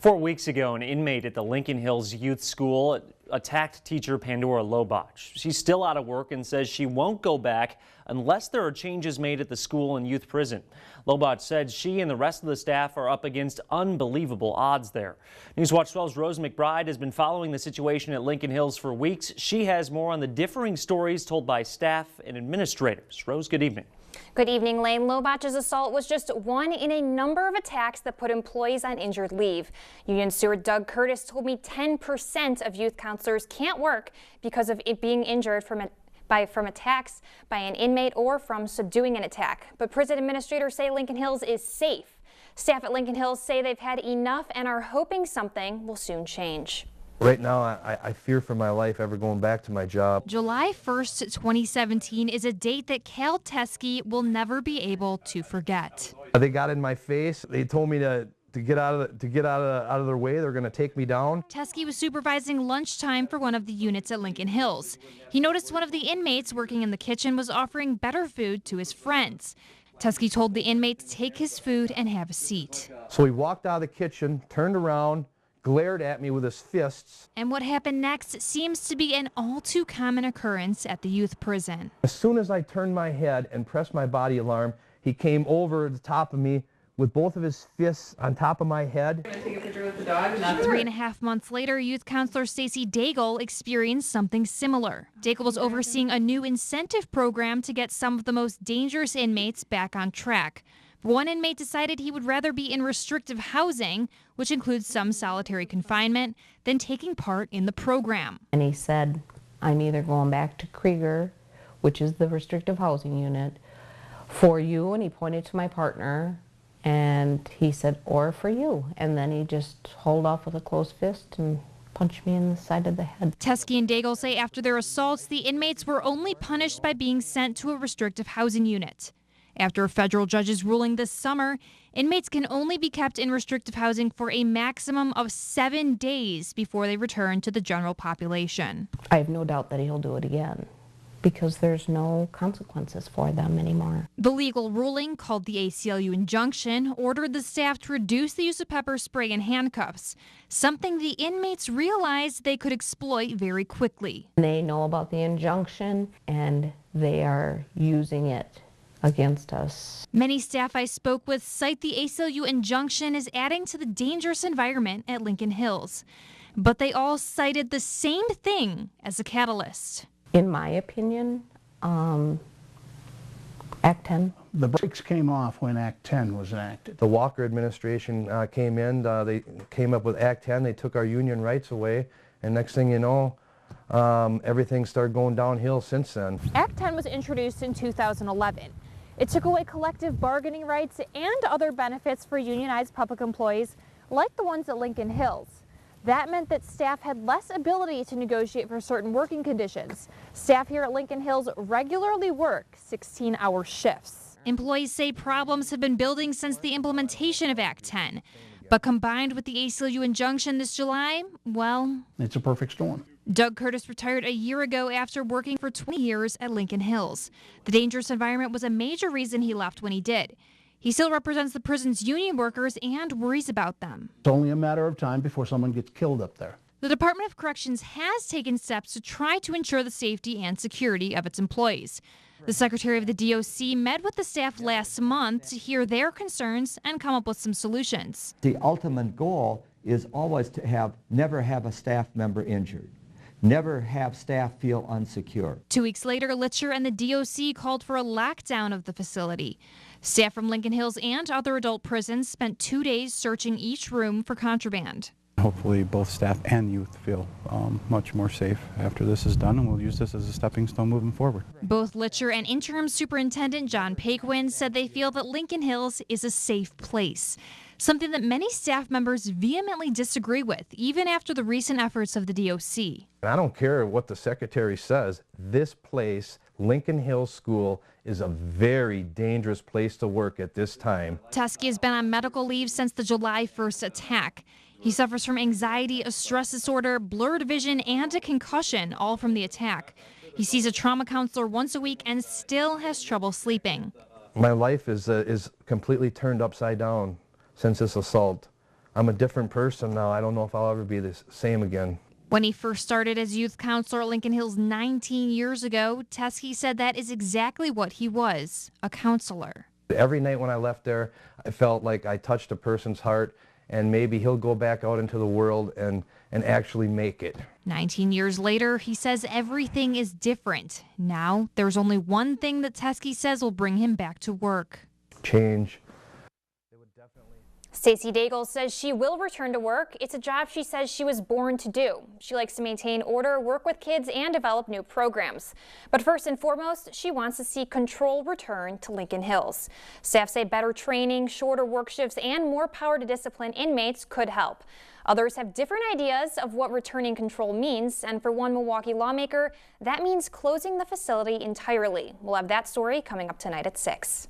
4 weeks ago, an inmate at the Lincoln Hills Youth School attacked teacher Pandora Lobach. She's still out of work and says she won't go back unless there are changes made at the school and youth prison. Lobach said she and the rest of the staff are up against unbelievable odds there. Newswatch 12's Rose McBride has been following the situation at Lincoln Hills for weeks. She has more on the differing stories told by staff and administrators. Rose, good evening. Good evening, Lane. Lobach's assault was just one in a number of attacks that put employees on injured leave. Union Steward Doug Curtis told me 10% of youth counselors can't work because of it being injured from attacks by an inmate or from subduing an attack. But prison administrators say Lincoln Hills is safe. Staff at Lincoln Hills say they've had enough and are hoping something will soon change. Right now, I fear for my life ever going back to my job. July 1st, 2017 is a date that Cal Teskey will never be able to forget. They got in my face. They told me to get out of their way. They're going to take me down. Teskey was supervising lunchtime for one of the units at Lincoln Hills. He noticed one of the inmates working in the kitchen was offering better food to his friends. Teskey told the inmate to take his food and have a seat. So he walked out of the kitchen, turned around, glared at me with his fists. And what happened next seems to be an all too common occurrence at the youth prison. As soon as I turned my head and pressed my body alarm, he came over the top of me with both of his fists on top of my head. Can I take a picture with the dog? 3.5 months later, youth counselor Stacy Daigle experienced something similar. Daigle was overseeing a new incentive program to get some of the most dangerous inmates back on track. One inmate decided he would rather be in restrictive housing, which includes some solitary confinement, than taking part in the program. And he said, I'm either going back to Krieger, which is the restrictive housing unit, for you, and he pointed to my partner, and he said, or for you. And then he just hauled off with a closed fist and punched me in the side of the head. Teskey and Daigle say after their assaults, the inmates were only punished by being sent to a restrictive housing unit. After a federal judge's ruling this summer, inmates can only be kept in restrictive housing for a maximum of 7 days before they return to the general population. I have no doubt that he'll do it again because there's no consequences for them anymore. The legal ruling, called the ACLU injunction, ordered the staff to reduce the use of pepper spray and handcuffs, something the inmates realized they could exploit very quickly. They know about the injunction and they are using it against us. Many staff I spoke with cite the ACLU injunction as adding to the dangerous environment at Lincoln Hills. But they all cited the same thing as a catalyst. In my opinion, Act 10. The brakes came off when Act 10 was enacted. The Walker administration came in, they came up with Act 10, they took our union rights away, and next thing you know, everything started going downhill since then. Act 10 was introduced in 2011. It took away collective bargaining rights and other benefits for unionized public employees like the ones at Lincoln Hills. That meant that staff had less ability to negotiate for certain working conditions. Staff here at Lincoln Hills regularly work 16-hour shifts. Employees say problems have been building since the implementation of Act 10. But combined with the ACLU injunction this July, well, It's a perfect storm. Doug Curtis retired a year ago after working for 20 years at Lincoln Hills. The dangerous environment was a major reason he left when he did. He still represents the prison's union workers and worries about them. It's only a matter of time before someone gets killed up there. The Department of Corrections has taken steps to try to ensure the safety and security of its employees. The Secretary of the DOC met with the staff last month to hear their concerns and come up with some solutions. The ultimate goal is always to never have a staff member injured. Never have staff feel unsecure. 2 weeks later, Litcher and the DOC called for a lockdown of the facility. Staff from Lincoln Hills and other adult prisons spent 2 days searching each room for contraband. Hopefully both staff and youth feel much more safe after this is done, and we'll use this as a stepping stone moving forward. Both Litcher and Interim Superintendent John Paquin said they feel that Lincoln Hills is a safe place, something that many staff members vehemently disagree with, even after the recent efforts of the DOC. I don't care what the secretary says, this place, Lincoln Hills School, is a very dangerous place to work at this time. Teskey has been on medical leave since the July 1st attack. He suffers from anxiety, a stress disorder, blurred vision, and a concussion, all from the attack. He sees a trauma counselor once a week and still has trouble sleeping. My life is completely turned upside down since this assault. I'm a different person now. I don't know if I'll ever be the same again. When he first started as youth counselor at Lincoln Hills 19 years ago, Teskey said that is exactly what he was, a counselor. Every night when I left there, I felt like I touched a person's heart, and maybe he'll go back out into the world and actually make it. 19 years later, he says everything is different. Now, there's only one thing that Teskey says will bring him back to work. Change. Stacey Daigle says she will return to work. It's a job she says she was born to do. She likes to maintain order, work with kids, and develop new programs. But first and foremost, she wants to see control return to Lincoln Hills. Staff say better training, shorter work shifts, and more power to discipline inmates could help. Others have different ideas of what returning control means, and for one Milwaukee lawmaker, that means closing the facility entirely. We'll have that story coming up tonight at 6.